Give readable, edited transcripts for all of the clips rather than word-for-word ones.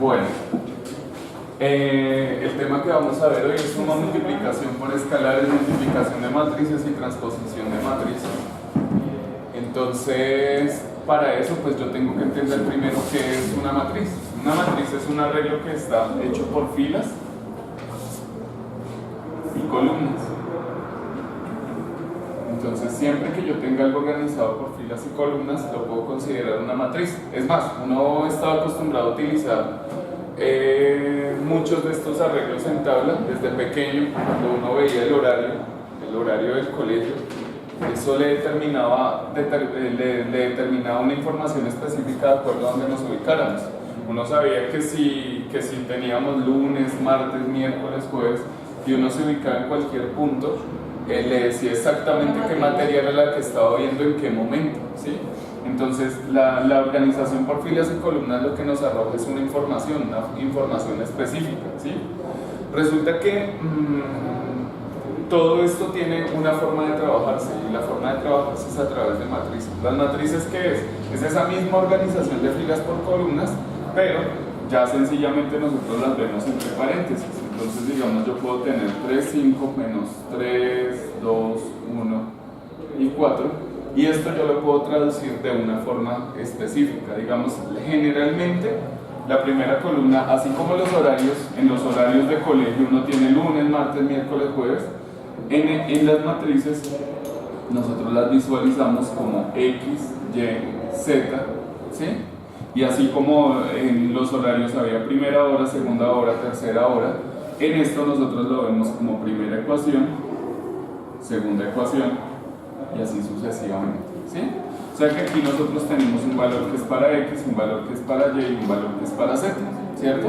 Bueno, el tema que vamos a ver hoy es suma, multiplicación por escalares, multiplicación de matrices y transposición de matrices. Entonces, para eso pues yo tengo que entender primero qué es una matriz. Una matriz es un arreglo que está hecho por filas y columnas. Entonces, siempre que yo tenga algo organizado por filas y columnas, lo puedo considerar una matriz. Es más, uno está acostumbrado a utilizar muchos de estos arreglos en tabla desde pequeño, cuando uno veía el horario del colegio. Eso le determinaba una información específica de acuerdo a donde nos ubicáramos. Uno sabía que si teníamos lunes, martes, miércoles, jueves, y uno se ubicaba en cualquier punto, le decía exactamente qué materia era la que estaba viendo en qué momento, ¿sí? Entonces, la organización por filas y columnas lo que nos arroja es una información específica, ¿sí? Resulta que todo esto tiene una forma de trabajarse, y la forma de trabajarse es a través de matrices. ¿Las matrices qué es? Es esa misma organización de filas por columnas, pero ya sencillamente nosotros las vemos entre paréntesis. Entonces, digamos, yo puedo tener 3, 5, menos 3, 2, 1 y 4. Y esto yo lo puedo traducir de una forma específica. Digamos, generalmente la primera columna, así como los horarios, en los horarios de colegio uno tiene lunes, martes, miércoles, jueves, en las matrices nosotros las visualizamos como X, Y, Z, ¿sí? Y así como en los horarios había primera hora, segunda hora, tercera hora, en esto nosotros lo vemos como primera ecuación, segunda ecuación, y así sucesivamente, ¿sí? O sea que aquí nosotros tenemos un valor que es para X, un valor que es para Y y un valor que es para Z, ¿cierto?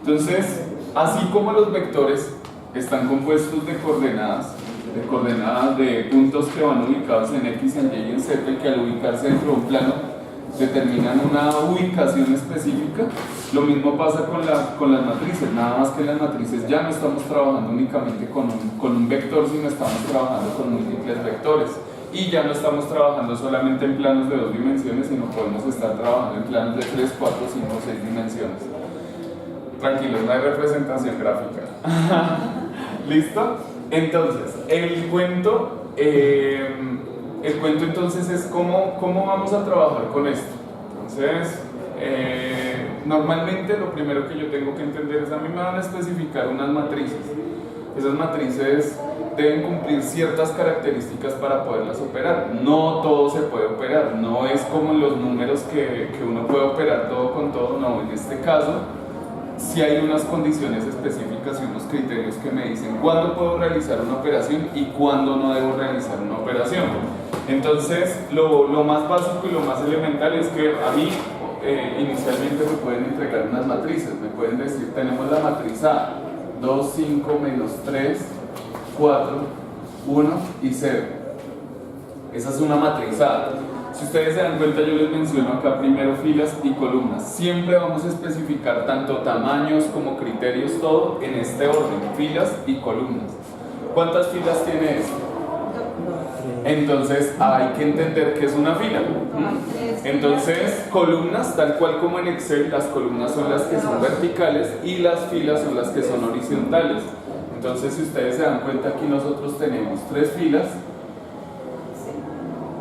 Entonces, así como los vectores están compuestos de coordenadas de puntos que van ubicados en X, en Y y en Z, y que al ubicarse dentro de un plano determinan una ubicación específica, lo mismo pasa con las matrices, nada más que en las matrices ya no estamos trabajando únicamente con un vector, sino estamos trabajando con múltiples vectores, y ya no estamos trabajando solamente en planos de 2 dimensiones, sino podemos estar trabajando en planos de 3, 4, 5, 6 dimensiones. Tranquilos, no hay representación gráfica. ¿Listo? Entonces, el cuento entonces es cómo vamos a trabajar con esto. Entonces, normalmente lo primero que yo tengo que entender es, a mí me van a especificar unas matrices. Esas matrices deben cumplir ciertas características para poderlas operar. No todo se puede operar, no es como en los números que uno puede operar todo con todo, no, en este caso sí hay unas condiciones específicas y unos criterios que me dicen cuándo puedo realizar una operación y cuándo no debo realizar una operación. Entonces, lo más básico y lo más elemental es que a mí inicialmente me pueden entregar unas matrices, me pueden decir, tenemos la matriz A, 2, 5, menos 3, 4, 1 y 0. Esa es una matriz A. Si ustedes se dan cuenta, yo les menciono acá primero filas y columnas. Siempre vamos a especificar tanto tamaños como criterios, todo en este orden, filas y columnas. ¿Cuántas filas tiene esto? Entonces hay que entender qué es una fila. Entonces, columnas, tal cual como en Excel, las columnas son las que son verticales y las filas son las que son horizontales. Entonces, si ustedes se dan cuenta, aquí nosotros tenemos 3 filas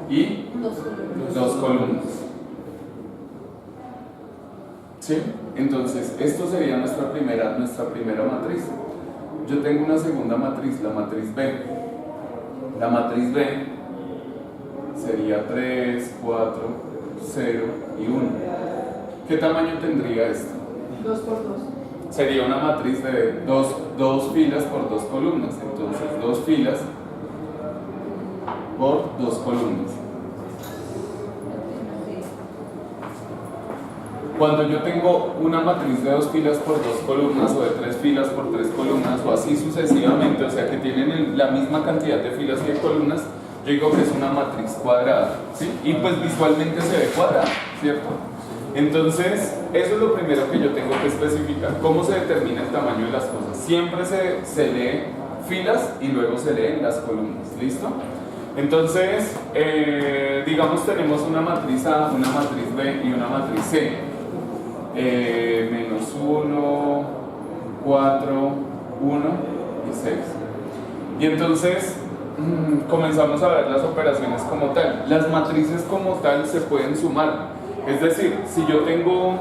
y 2 columnas. ¿Sí? Entonces, esto sería nuestra primera matriz. Yo tengo una segunda matriz, la matriz B. La matriz B sería 3, 4, 0 y 1. ¿Qué tamaño tendría esto? 2 por 2. Sería una matriz de 2 filas por 2 columnas. Entonces, 2 filas por 2 columnas. Cuando yo tengo una matriz de 2 filas por 2 columnas o de 3 filas por 3 columnas o así sucesivamente, o sea que tienen la misma cantidad de filas y de columnas, yo digo que es una matriz cuadrada, ¿sí? Y pues visualmente se ve cuadrada, ¿cierto? Entonces, eso es lo primero que yo tengo que especificar. ¿Cómo se determina el tamaño de las cosas? Siempre se lee filas y luego se leen las columnas, ¿listo? Entonces, digamos tenemos una matriz A, una matriz B y una matriz C. Menos 4, 1 y 6. Y entonces comenzamos a ver las operaciones como tal. Las matrices como tal se pueden sumar. Es decir, si yo tengo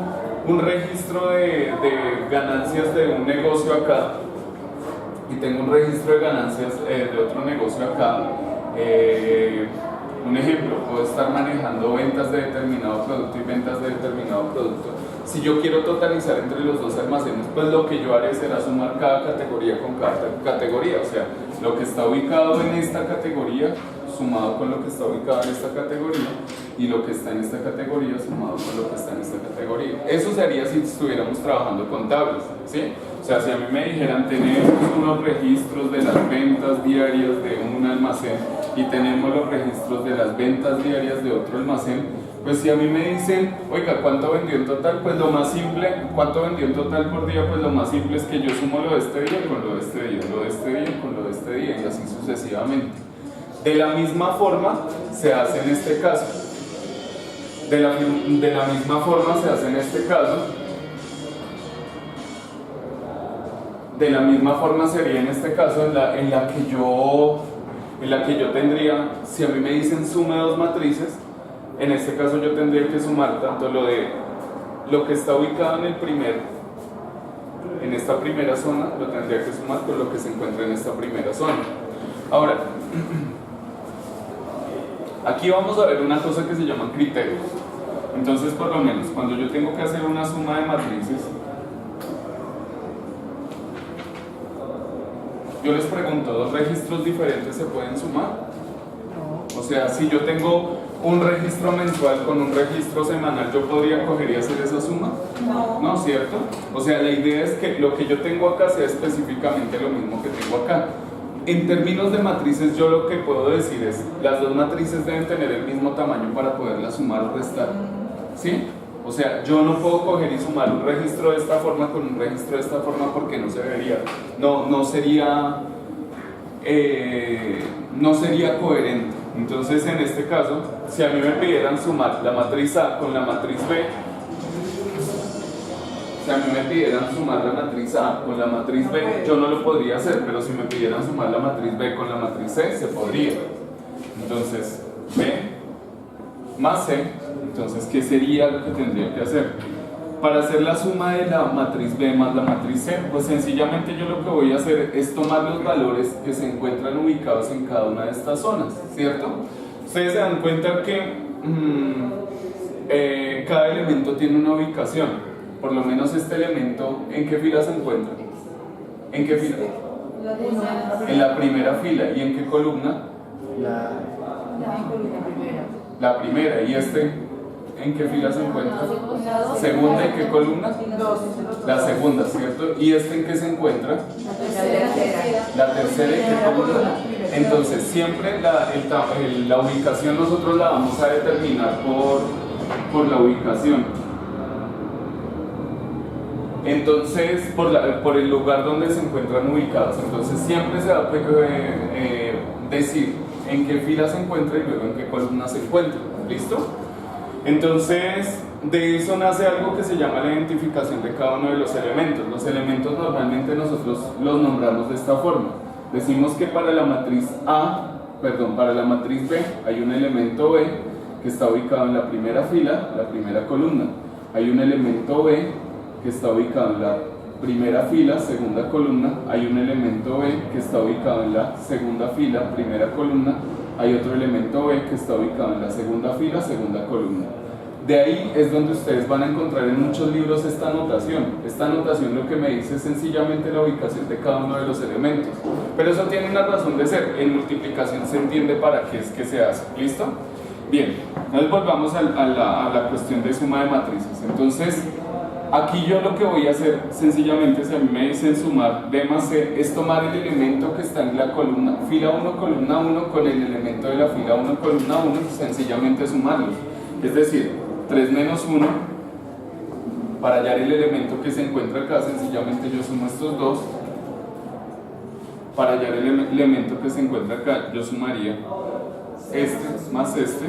un registro de ganancias de un negocio acá y tengo un registro de ganancias de otro negocio acá, un ejemplo, puedo estar manejando ventas de determinado producto y ventas de determinado producto. Si yo quiero totalizar entre los dos almacenes, pues lo que yo haré será sumar cada categoría con cada categoría, o sea, lo que está ubicado en esta categoría sumado con lo que está ubicado en esta categoría y lo que está en esta categoría sumado con lo que está en esta categoría. Eso se haría si estuviéramos trabajando con tablas, ¿sí? O sea, si a mí me dijeran tenemos unos registros de las ventas diarias de un almacén y tenemos los registros de las ventas diarias de otro almacén, pues si a mí me dicen, oiga, ¿cuánto vendió en total? Pues lo más simple, ¿cuánto vendió en total por día? Pues lo más simple es que yo sumo lo de este día con lo de este día, lo de este día con lo de este día y así sucesivamente. De la misma forma se hace en este caso. De la misma forma se hace en este caso. De la misma forma sería en este caso en la que yo tendría, si a mí me dicen sume dos matrices, en este caso yo tendría que sumar tanto lo que está ubicado en esta primera zona, lo tendría que sumar con lo que se encuentra en esta primera zona. Ahora, aquí vamos a ver una cosa que se llaman criterios. Entonces, por lo menos, cuando yo tengo que hacer una suma de matrices, yo les pregunto, ¿dos registros diferentes se pueden sumar? O sea, si yo tengo un registro mensual con un registro semanal, ¿yo podría coger y hacer esa suma? No. ¿No, cierto? O sea, la idea es que lo que yo tengo acá sea específicamente lo mismo que tengo acá. En términos de matrices, yo lo que puedo decir es, las dos matrices deben tener el mismo tamaño para poderlas sumar o restar. ¿Sí? O sea, yo no puedo coger y sumar un registro de esta forma con un registro de esta forma porque no se vería, no sería coherente. Entonces, en este caso, si a mí me pidieran sumar la matriz A con la matriz B, si a mí me pidieran sumar la matriz A con la matriz B, yo no lo podría hacer, pero si me pidieran sumar la matriz B con la matriz C, se podría. Entonces, B más C, entonces, ¿qué sería lo que tendría que hacer? Para hacer la suma de la matriz B más la matriz C, pues sencillamente yo lo que voy a hacer es tomar los valores que se encuentran ubicados en cada una de estas zonas, ¿cierto? Ustedes se dan cuenta que cada elemento tiene una ubicación, por lo menos este elemento, ¿en qué fila se encuentra? ¿En qué fila? En la primera fila. ¿Y en qué columna? La primera. ¿Y este? ¿En qué fila se encuentra? ¿Segunda? ¿En qué columna? La segunda, ¿cierto? ¿Y este en qué se encuentra? La tercera. ¿En qué columna? Entonces, siempre la ubicación nosotros la vamos a determinar por la ubicación. Entonces, por el lugar donde se encuentran ubicados. Entonces, siempre se va a decir en qué fila se encuentra y luego en qué columna se encuentra. ¿Listo? Entonces, de eso nace algo que se llama la identificación de cada uno de los elementos. Los elementos normalmente nosotros los nombramos de esta forma. Decimos que para la matriz B hay un elemento B que está ubicado en la primera fila, la primera columna. Hay un elemento B que está ubicado en la primera fila, segunda columna. Hay un elemento B que está ubicado en la segunda fila, primera columna. Hay otro elemento B que está ubicado en la segunda fila, segunda columna. De ahí es donde ustedes van a encontrar en muchos libros esta notación. Esta notación lo que me dice es sencillamente la ubicación de cada uno de los elementos. Pero eso tiene una razón de ser. En multiplicación se entiende para qué es que se hace. ¿Listo? Bien, entonces volvamos a la cuestión de suma de matrices. Entonces, aquí yo lo que voy a hacer, sencillamente, si a mí me dicen sumar D más C, es tomar el elemento que está en la columna fila 1, columna 1, con el elemento de la fila 1, columna 1, y sencillamente sumarlos. Es decir, 3 menos 1, para hallar el elemento que se encuentra acá, sencillamente yo sumo estos dos. Para hallar el elemento que se encuentra acá, yo sumaría este más este.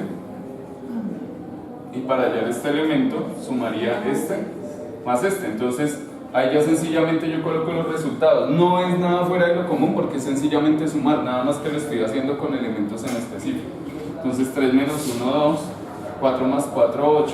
Y para hallar este elemento, sumaría este más este. Entonces, Ahí ya sencillamente yo coloco los resultados. No es nada fuera de lo común porque es sencillamente sumar, nada más que lo estoy haciendo con elementos en específico. Entonces 3 menos 1, 2, 4 más 4, 8,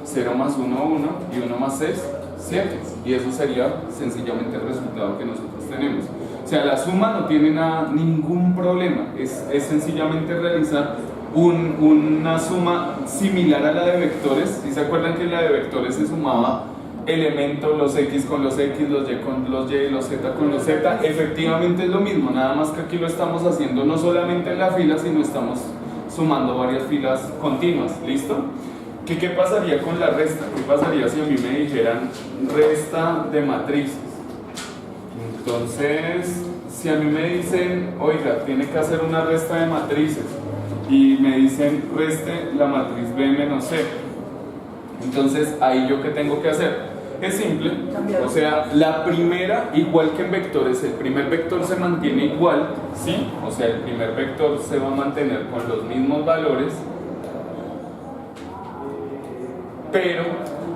0 más 1, 1 y 1 más 6, 7. Y eso sería sencillamente el resultado que nosotros tenemos. O sea, la suma no tiene ningún problema, es sencillamente realizar una suma similar a la de vectores. Si se acuerdan que en la de vectores se sumaba elementos, los X con los X, los Y con los Y, los Z con los Z, efectivamente es lo mismo, nada más que aquí lo estamos haciendo no solamente en la fila, sino estamos sumando varias filas continuas, ¿listo? ¿Qué pasaría con la resta? ¿Qué pasaría si a mí me dijeran resta de matrices? Entonces, si a mí me dicen, oiga, tiene que hacer una resta de matrices, y me dicen reste la matriz B menos C, entonces ahí yo qué tengo que hacer. Es simple, o sea, la primera, igual que en vectores, el primer vector se mantiene igual, ¿sí? O sea, el primer vector se va a mantener con los mismos valores, pero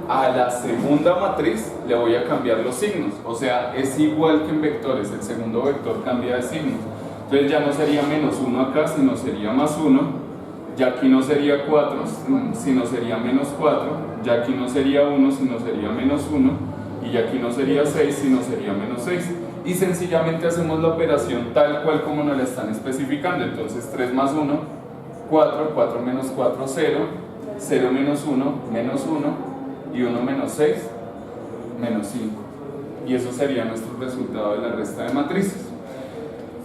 a la segunda matriz le voy a cambiar los signos, o sea, es igual que en vectores, el segundo vector cambia de signos. Entonces ya no sería menos 1 acá, sino sería más 1, ya aquí no sería 4, sino sería menos 4, ya aquí no sería 1, sino sería menos 1, y ya aquí no sería 6, sino sería menos 6. Y sencillamente hacemos la operación tal cual como nos la están especificando. Entonces 3 más 1, 4, 4 menos 4, 0, 0 menos 1, menos 1, y 1 menos 6, menos 5. Y eso sería nuestro resultado de la resta de matrices.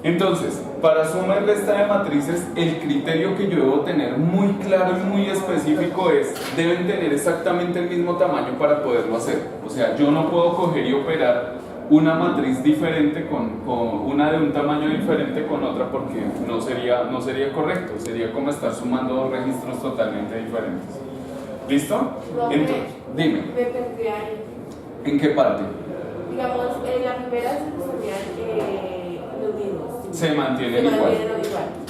Entonces, para suma y resta de matrices, el criterio que yo debo tener muy claro y muy específico es, deben tener exactamente el mismo tamaño para poderlo hacer. O sea, yo no puedo coger y operar una matriz diferente con una de un tamaño diferente con otra, porque no sería correcto, sería como estar sumando dos registros totalmente diferentes. ¿Listo? Entonces, dime. Me perdí ahí. ¿En qué parte? Digamos, en la primera se ponían los mismos. Se mantienen igual.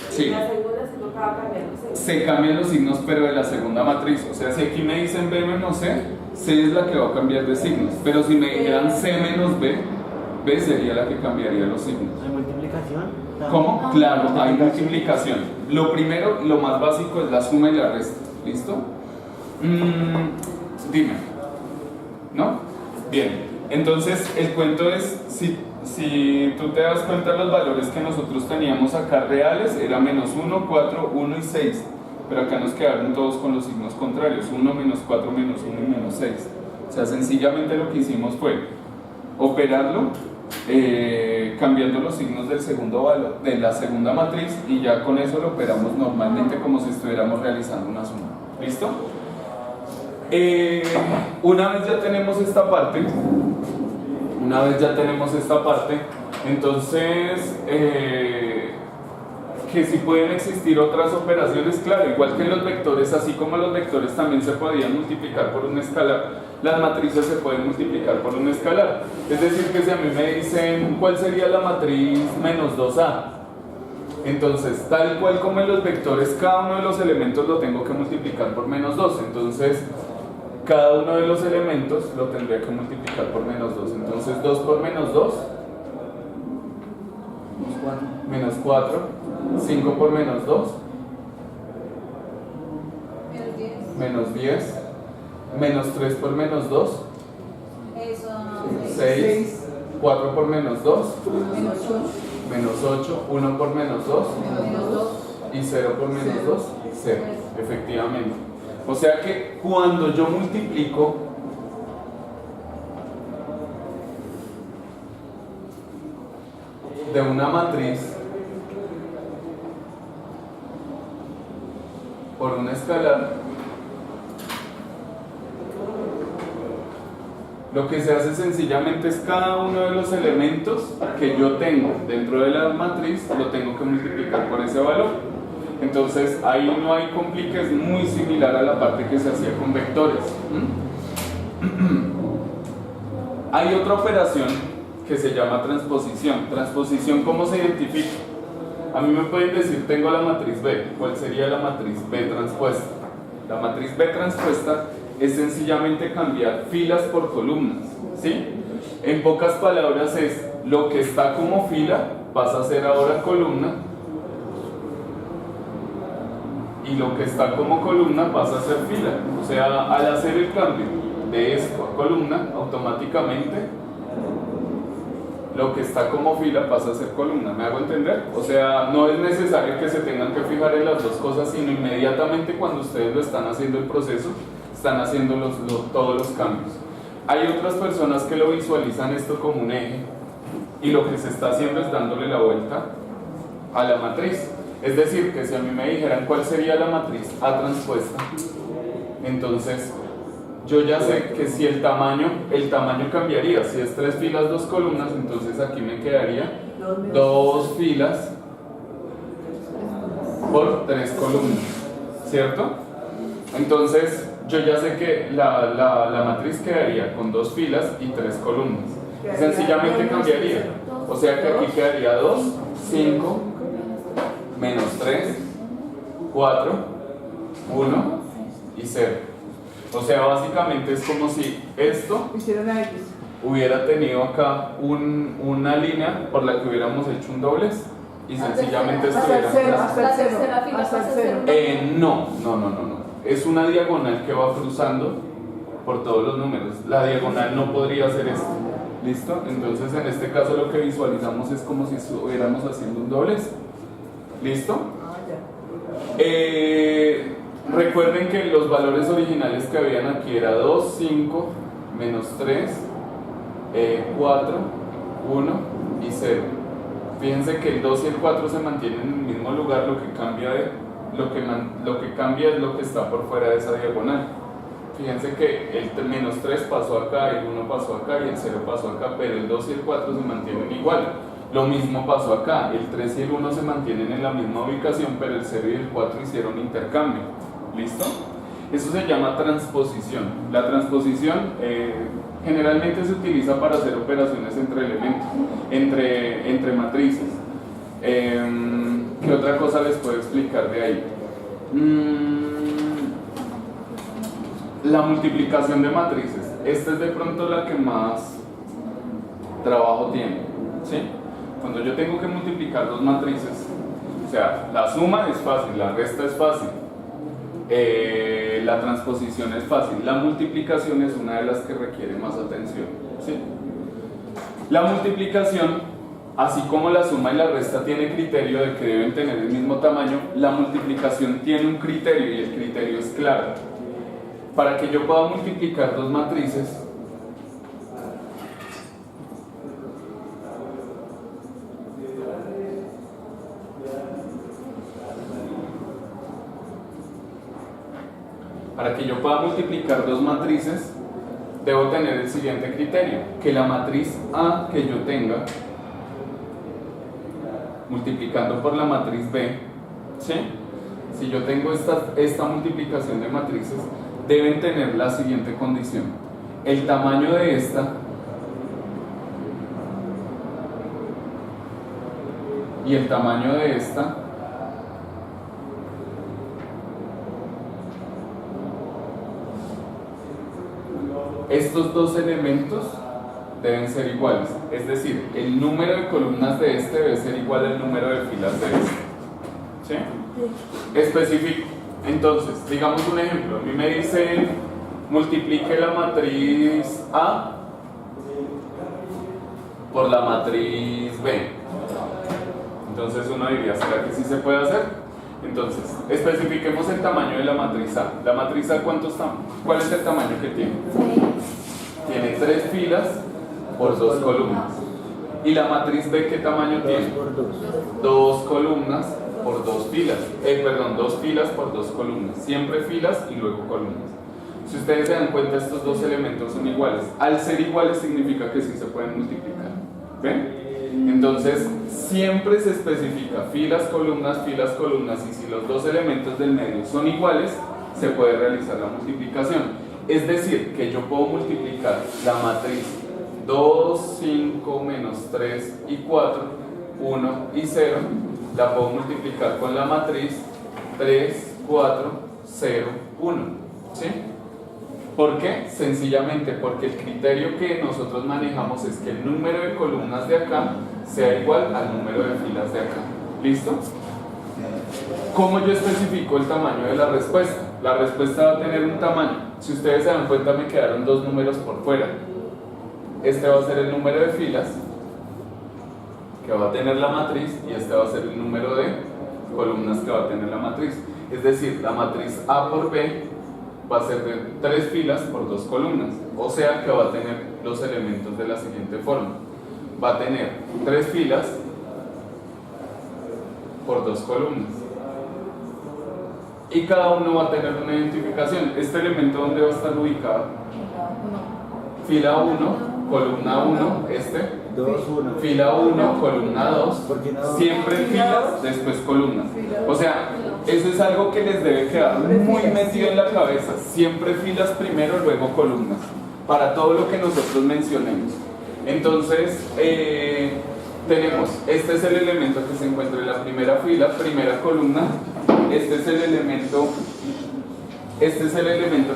Sí. En la segunda se tocaba cambiar los signos. Se cambian los signos, pero de la segunda matriz. O sea, si aquí me dicen B menos C, C es la que va a cambiar de signos. Pero si me dijeran C menos B, B sería la que cambiaría los signos. ¿Hay multiplicación? ¿Cómo? Claro, hay multiplicación. Lo primero, lo más básico es la suma y la resta. ¿Listo? Dime. ¿No? Bien. Entonces, el cuento es, si tú te das cuenta, los valores que nosotros teníamos acá reales era menos 1, 4, 1 y 6. Pero acá nos quedaron todos con los signos contrarios. 1, menos 4, menos 1 y menos 6. O sea, sencillamente lo que hicimos fue operarlo cambiando los signos del segundo valor, de la segunda matriz, y ya con eso lo operamos normalmente como si estuviéramos realizando una suma. ¿Listo? Una vez ya tenemos esta parte, entonces que si pueden existir otras operaciones, claro, igual que en los vectores, así como los vectores también se podían multiplicar por un escalar, las matrices se pueden multiplicar por un escalar. Es decir, que si a mí me dicen cuál sería la matriz menos 2A, entonces tal cual como en los vectores, cada uno de los elementos lo tengo que multiplicar por menos 2, entonces cada uno de los elementos lo tendría que multiplicar por menos 2, entonces 2 por menos 2, menos 4, 5 por menos 2, menos 10, menos 3 por menos 2, 6, 4 por menos 2, menos 8, 1 por menos 2, y 0 por menos 2, 0, efectivamente. O sea que cuando yo multiplico de una matriz por un escalar, lo que se hace sencillamente es cada uno de los elementos que yo tengo dentro de la matriz lo tengo que multiplicar por ese valor. Entonces ahí no hay complique, es muy similar a la parte que se hacía con vectores. Hay otra operación que se llama transposición. Transposición, ¿cómo se identifica? A mí me pueden decir, tengo la matriz B. ¿Cuál sería la matriz B transpuesta? La matriz B transpuesta es sencillamente cambiar filas por columnas, ¿sí? En pocas palabras es, lo que está como fila pasa a ser ahora columna, y lo que está como columna pasa a ser fila. O sea, al hacer el cambio de esto a columna, automáticamente lo que está como fila pasa a ser columna. ¿Me hago entender? O sea, no es necesario que se tengan que fijar en las dos cosas, sino inmediatamente cuando ustedes lo están haciendo el proceso, están haciendo todos los cambios. Hay otras personas que lo visualizan esto como un eje, y lo que se está haciendo es dándole la vuelta a la matriz. Es decir, que si a mí me dijeran cuál sería la matriz A transpuesta, entonces yo ya sé que si el tamaño cambiaría. Si es 3 filas, 2 columnas, entonces aquí me quedaría 2 filas por 3 columnas, ¿cierto? Entonces yo ya sé que la matriz quedaría con 2 filas y 3 columnas. Sencillamente cambiaría. O sea que aquí quedaría 2, 5, menos 3, 4, 1 y 0. O sea, básicamente es como si esto hubiera tenido acá una línea por la que hubiéramos hecho un doblez y sencillamente estuviera no. Es una diagonal que va cruzando por todos los números. La diagonal no podría ser esto. ¿Listo? Entonces en este caso lo que visualizamos es como si estuviéramos haciendo un doblez. ¿Listo? Recuerden que los valores originales que habían aquí era 2, 5, menos 3, 4, 1 y 0. Fíjense que el 2 y el 4 se mantienen en el mismo lugar, lo que cambia es lo que está por fuera de esa diagonal. Fíjense que el menos 3 pasó acá, el 1 pasó acá y el 0 pasó acá, pero el 2 y el 4 se mantienen igual. Lo mismo pasó acá, el 3 y el 1 se mantienen en la misma ubicación, pero el 0 y el 4 hicieron intercambio. ¿Listo? Eso se llama transposición. La transposición generalmente se utiliza para hacer operaciones entre elementos, entre matrices. ¿Qué otra cosa les puedo explicar de ahí? La multiplicación de matrices. Esta es de pronto la que más trabajo tiene, ¿sí? Cuando yo tengo que multiplicar dos matrices, o sea, la suma es fácil, la resta es fácil, la transposición es fácil, la multiplicación es una de las que requiere más atención, ¿sí? La multiplicación, así como la suma y la resta tiene criterio de que deben tener el mismo tamaño, la multiplicación tiene un criterio y el criterio es claro. Para que yo pueda multiplicar dos matrices, debo tener el siguiente criterio: que la matriz A que yo tenga, multiplicando por la matriz B, ¿sí? Si yo tengo esta multiplicación de matrices, deben tener la siguiente condición: el tamaño de esta y el tamaño de esta estos dos elementos deben ser iguales, es decir, el número de columnas de este debe ser igual al número de filas de este, ¿sí? Específico. Entonces, digamos un ejemplo, a mí me dicen multiplique la matriz A por la matriz B. Entonces uno diría, ¿será que sí se puede hacer? Entonces, especifiquemos el tamaño de la matriz A. ¿La matriz A cuánto está? ¿Cuál es el tamaño que tiene? Tiene 3 filas por 2 columnas. ¿Y la matriz B qué tamaño tiene? 2 columnas por 2 filas. 2 filas por 2 columnas. Siempre filas y luego columnas. Si ustedes se dan cuenta, estos dos elementos son iguales. Al ser iguales significa que sí se pueden multiplicar. ¿Ven? Entonces, siempre se especifica filas, columnas, y si los dos elementos del medio son iguales, se puede realizar la multiplicación. Es decir, que yo puedo multiplicar la matriz 2, 5, menos 3 y 4, 1 y 0, la puedo multiplicar con la matriz 3, 4, 0, 1, ¿sí? ¿Por qué? Sencillamente porque el criterio que nosotros manejamos es que el número de columnas de acá sea igual al número de filas de acá. ¿Listo? ¿Cómo yo especifico el tamaño de la respuesta? La respuesta va a tener un tamaño. Si ustedes se dan cuenta, me quedaron dos números por fuera. Este va a ser el número de filas que va a tener la matriz y este va a ser el número de columnas que va a tener la matriz. Es decir, la matriz A por B va a ser de 3 filas por 2 columnas, o sea que va a tener los elementos de la siguiente forma. Va a tener 3 filas por 2 columnas y cada uno va a tener una identificación. Este elemento, ¿dónde va a estar ubicado? Fila 1, columna 1, este 2, 1. fila 1, columna 2, siempre filas, después columnas. O sea, eso es algo que les debe quedar muy metido en la cabeza. Siempre filas primero, luego columnas, para todo lo que nosotros mencionemos. Entonces, tenemos, este es el elemento que se encuentra en la primera fila, primera columna. Este es el elemento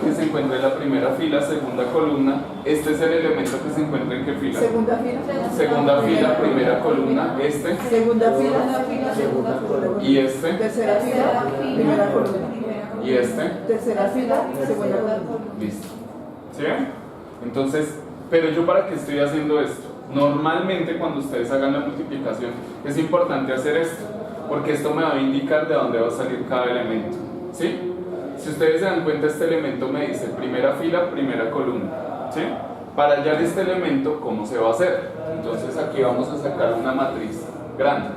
que se encuentra en la primera fila, segunda columna. Este es el elemento que se encuentra en qué fila? Segunda fila, primera columna. Este. Segunda fila, segunda columna. Y este. Tercera fila, primera columna. Y este. Tercera fila, segunda columna. Listo. ¿Sí? Entonces, pero yo ¿para qué estoy haciendo esto? Normalmente cuando ustedes hagan la multiplicación es importante hacer esto, porque esto me va a indicar de dónde va a salir cada elemento. ¿Sí? Si ustedes se dan cuenta, este elemento me dice primera fila, primera columna. ¿Sí? Para hallar este elemento, ¿cómo se va a hacer? Entonces aquí vamos a sacar una matriz grande.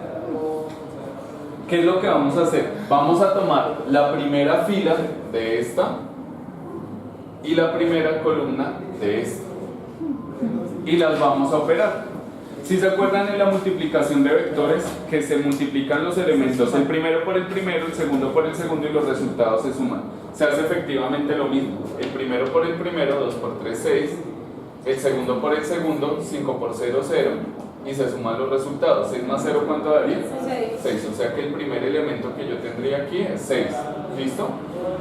¿Qué es lo que vamos a hacer? Vamos a tomar la primera fila de esta y la primera columna de esta y las vamos a operar. Si se acuerdan en la multiplicación de vectores, que se multiplican los elementos, el primero por el primero, el segundo por el segundo y los resultados se suman. Se hace efectivamente lo mismo. El primero por el primero, 2 por 3, 6. El segundo por el segundo, 5 por 0, 0. Y se suman los resultados. 6 más 0, ¿cuánto daría? 6. O sea que el primer elemento que yo tendría aquí es 6. ¿Listo?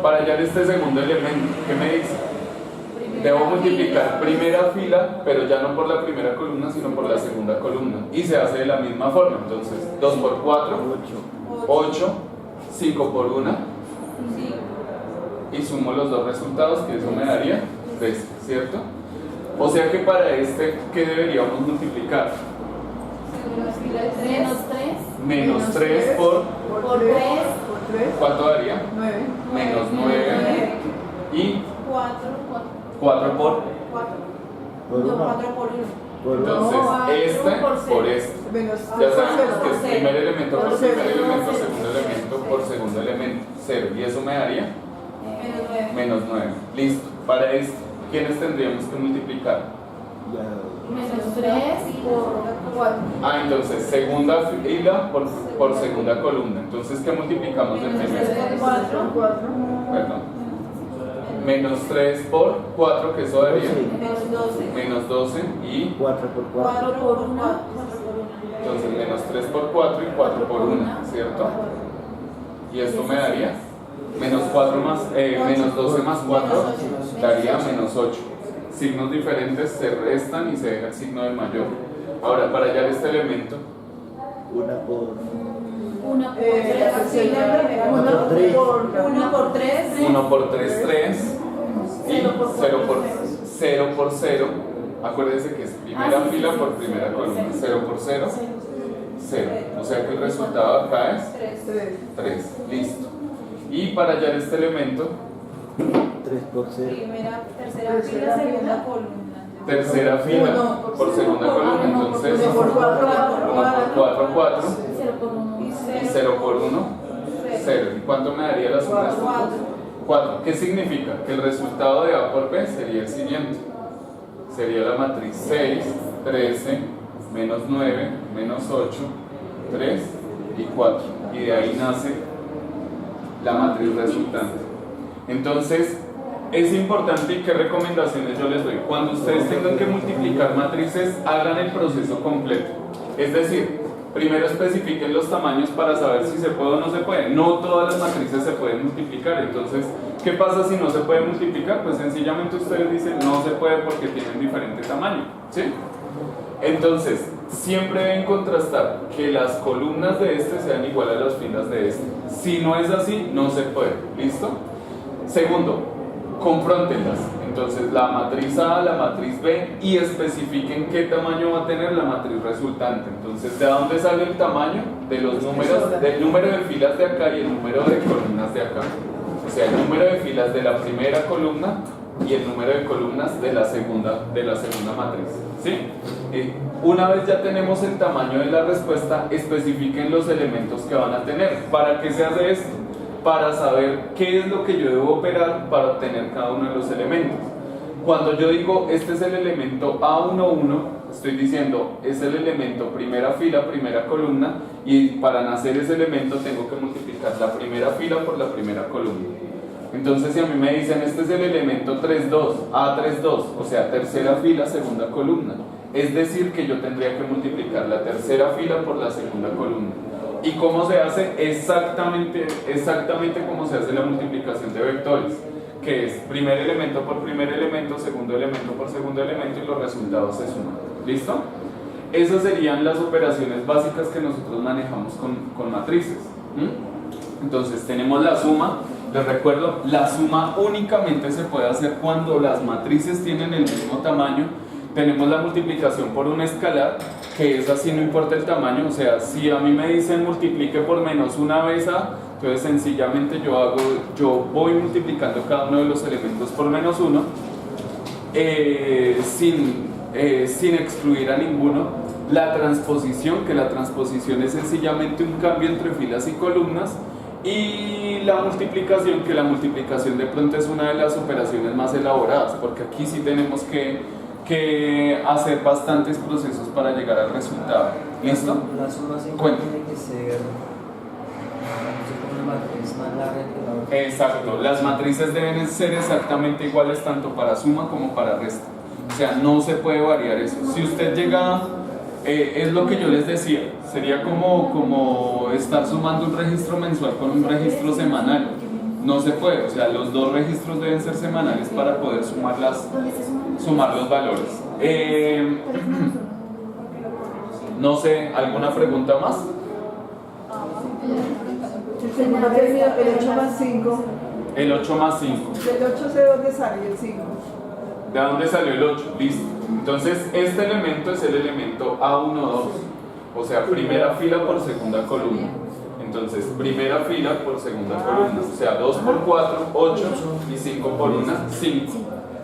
Para hallar este segundo elemento, ¿qué me dice? Debo multiplicar primera fila, pero ya no por la primera columna, sino por la segunda columna. Y se hace de la misma forma. Entonces, 2 por 4, 8, 5 por 1. Y sumo los dos resultados, que eso me daría 3, ¿cierto? O sea que para este, ¿qué deberíamos multiplicar? Menos 3 por 3. ¿cuánto daría? 9. Menos 9 y 4 por. Entonces, este por este. Ya sabemos que es primer elemento por primer elemento, segundo elemento por segundo elemento, 0. Y eso me daría menos 9. Listo. Para esto, ¿quiénes tendríamos que multiplicar? Menos 3 por 4. Ah, entonces, segunda fila por segunda columna. Entonces, ¿qué multiplicamos de primero? 4. Perdón. Menos 3 por 4, que eso daría Menos 12. menos 12 y 4 por 4. 4 por 1. entonces menos 3 por 4 y 4 por 1, ¿cierto? Y esto me daría menos 4 más, menos 12 más 4 daría menos 8. Signos diferentes se restan y se deja el signo del mayor. Ahora, para hallar este elemento, 1 por 1 por 3. 1 por 3. 1 por 3, 3 y 0 por 0. Acuérdense que es primera fila por primera columna. 0 por 0, 0. O sea que el resultado acá es 3. Listo. Y para hallar este elemento, 3 por 0. Tercera fila, segunda columna. tercera fila por segunda columna. Entonces, 1 por 4, 4. 0 por 1. Y 0 por 1, 0. ¿Y cuánto me daría la suma de estos dos? 4. ¿Qué significa? Que el resultado de A por B sería el siguiente. Sería la matriz 6, 13, menos 9, menos 8, 3 y 4. Y de ahí nace la matriz resultante. Entonces, es importante y qué recomendaciones yo les doy. Cuando ustedes tengan que multiplicar matrices, hagan el proceso completo. Es decir, Primero especifiquen los tamaños para saber si se puede o no se puede. No todas las matrices se pueden multiplicar, entonces, ¿qué pasa si no se puede multiplicar? Pues sencillamente ustedes dicen no se puede porque tienen diferente tamaño, ¿sí? Entonces, siempre deben contrastar que las columnas de este sean iguales a las filas de este. Si no es así, no se puede, ¿listo? Segundo, confróntenlas. Entonces, la matriz A, la matriz B, y especifiquen qué tamaño va a tener la matriz resultante. Entonces, ¿de dónde sale el tamaño? De los números, del número de filas de acá y el número de columnas de acá. O sea, el número de filas de la primera columna y el número de columnas de la segunda matriz, ¿sí? Una vez ya tenemos el tamaño de la respuesta, especifiquen los elementos que van a tener. ¿Para qué se hace esto? Para saber qué es lo que yo debo operar para obtener cada uno de los elementos. Cuando yo digo este es el elemento A11, estoy diciendo es el elemento primera fila, primera columna, y para nacer ese elemento tengo que multiplicar la primera fila por la primera columna. Entonces si a mí me dicen este es el elemento 32, A32, o sea tercera fila, segunda columna, es decir que yo tendría que multiplicar la tercera fila por la segunda columna. ¿Y cómo se hace? Exactamente como se hace la multiplicación de vectores, que es primer elemento por primer elemento, segundo elemento por segundo elemento, y los resultados se suman. ¿Listo? Esas serían las operaciones básicas que nosotros manejamos con matrices. Entonces tenemos la suma. Les recuerdo, la suma únicamente se puede hacer cuando las matrices tienen el mismo tamaño. Tenemos la multiplicación por un escalar, que es así, no importa el tamaño. O sea, si a mí me dicen multiplique por menos una vez A, entonces sencillamente yo voy multiplicando cada uno de los elementos por menos 1, sin excluir a ninguno. La transposición, que la transposición es sencillamente un cambio entre filas y columnas. Y la multiplicación, que la multiplicación de pronto es una de las operaciones más elaboradas, porque aquí sí tenemos que hacer bastantes procesos para llegar al resultado. ¿Listo? La suma siempre tiene que ser una matriz más larga que la otra. Exacto, las matrices deben ser exactamente iguales tanto para suma como para resta. O sea, no se puede variar eso. Si usted llega, es lo que yo les decía, sería como estar sumando un registro mensual con un registro semanal. No se puede, o sea, los dos registros deben ser semanales para poder sumar los valores. No sé, ¿alguna pregunta más? El segundo término, el 8 más 5. El 8 más 5. ¿Del 8 sé dónde sale el 5? ¿De dónde salió el 8? Listo. Entonces, este elemento es el elemento A12, o sea, primera fila por segunda columna. Entonces, primera fila por segunda columna, o sea, 2 por 4, 8, y 5 por 1, 5,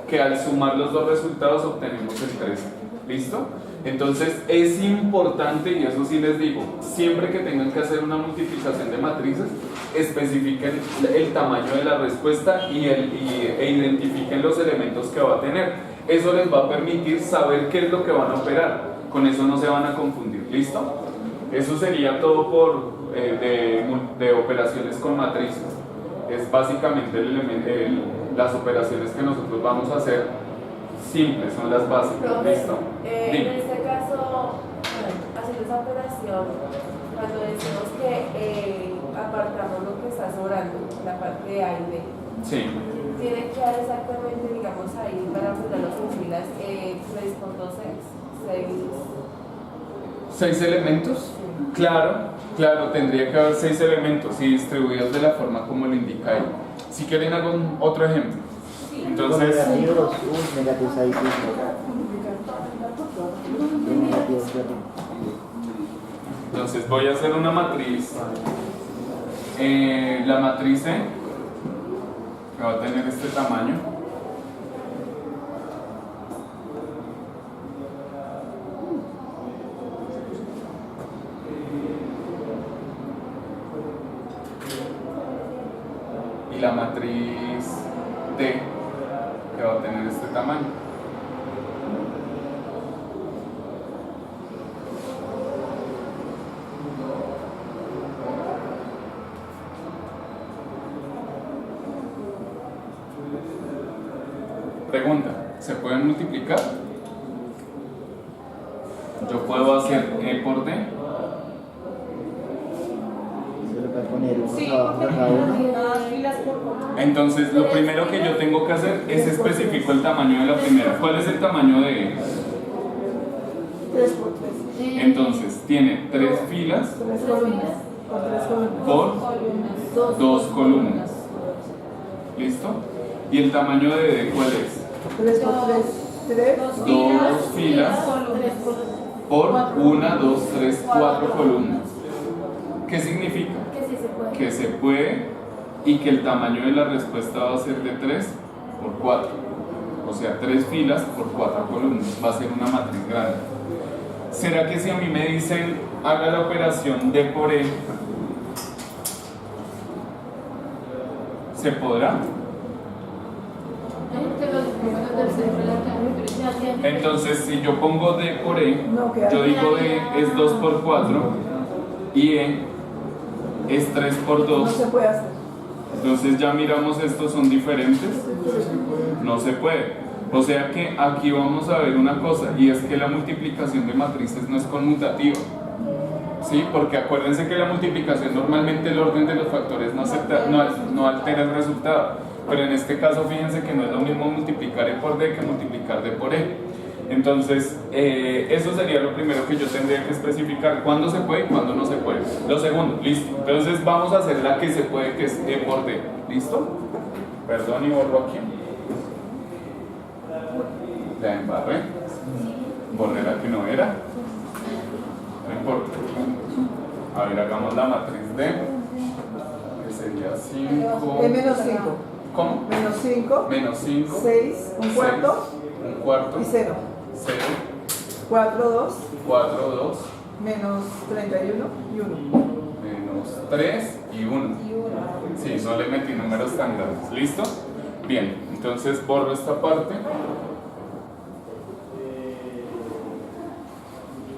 que al sumar los dos resultados obtenemos el 13. ¿Listo? Entonces, es importante, y eso sí les digo, siempre que tengan que hacer una multiplicación de matrices, especifiquen el tamaño de la respuesta e identifiquen los elementos que va a tener. Eso les va a permitir saber qué es lo que van a operar. Con eso no se van a confundir. ¿Listo? Eso sería todo de operaciones con matrices. Es básicamente las operaciones que nosotros vamos a hacer simples, son las básicas. ¿Listo? En este caso, haciendo esa operación, cuando decimos que apartamos lo que está sobrando, la parte de A y B, sí. tiene que dar exactamente, digamos, ahí para ponerlos en filas 6 por 2, 6 elementos. Claro, tendría que haber 6 elementos y distribuidos de la forma como lo indica ahí. Si quieren algún otro ejemplo. Entonces, Negativos, negativos ahí, negativos, entonces voy a hacer una matriz. La matriz E, que va a tener este tamaño. Y la matriz D, que va a tener este tamaño. Pregunta, ¿se pueden multiplicar? Yo puedo hacer E por D poner unos Sí, abajo porque a cada uno. las filas por columna. Entonces, lo primero que yo tengo que hacer es especifico el tamaño de la primera. ¿Cuál es el tamaño de...? 3 por 3. Entonces, tiene 3 filas 3 columnas. Por 3 columnas. por 2 columnas. ¿Listo? ¿Y el tamaño de D cuál es? 3 por 3. 3. 2 filas por 1, 2, 3, 4 columnas. ¿Qué significa? Que sí se puede. Que se puede y que el tamaño de la respuesta va a ser de 3 por 4. O sea, 3 filas por 4 columnas. Va a ser una matriz grande. ¿Será que si a mí me dicen haga la operación D por E, se podrá? Entonces, si yo pongo D por E, No, queda yo digo D es 2 por 4 y E es 3 por No 2. se puede hacer. Entonces ya miramos, estos son diferentes. No se puede. O sea que aquí vamos a ver una cosa, y es que la multiplicación de matrices no es conmutativa. ¿Sí? Porque acuérdense que la multiplicación normalmente el orden de los factores no altera el resultado. Pero en este caso fíjense que no es lo mismo multiplicar E por D que multiplicar D por E. Entonces, eso sería lo primero que yo tendría que especificar: cuándo se puede y cuándo no se puede. Lo segundo, listo. Entonces vamos a hacer la que se puede, que es E por D. ¿Listo? Perdón, y borro aquí. La embarré. Borré la que no era. No importa. A ver, hagamos la matriz D, que sería 5. Es menos 5. ¿Cómo? Menos 5. Menos 5. 6. Un cuarto. Un cuarto. Y 0. 0. 4, 2. 4, 2. Menos 31 y 1. Menos 3 y 1. Sí, no le metí números tan grandes. ¿Listo? Bien, entonces borro esta parte.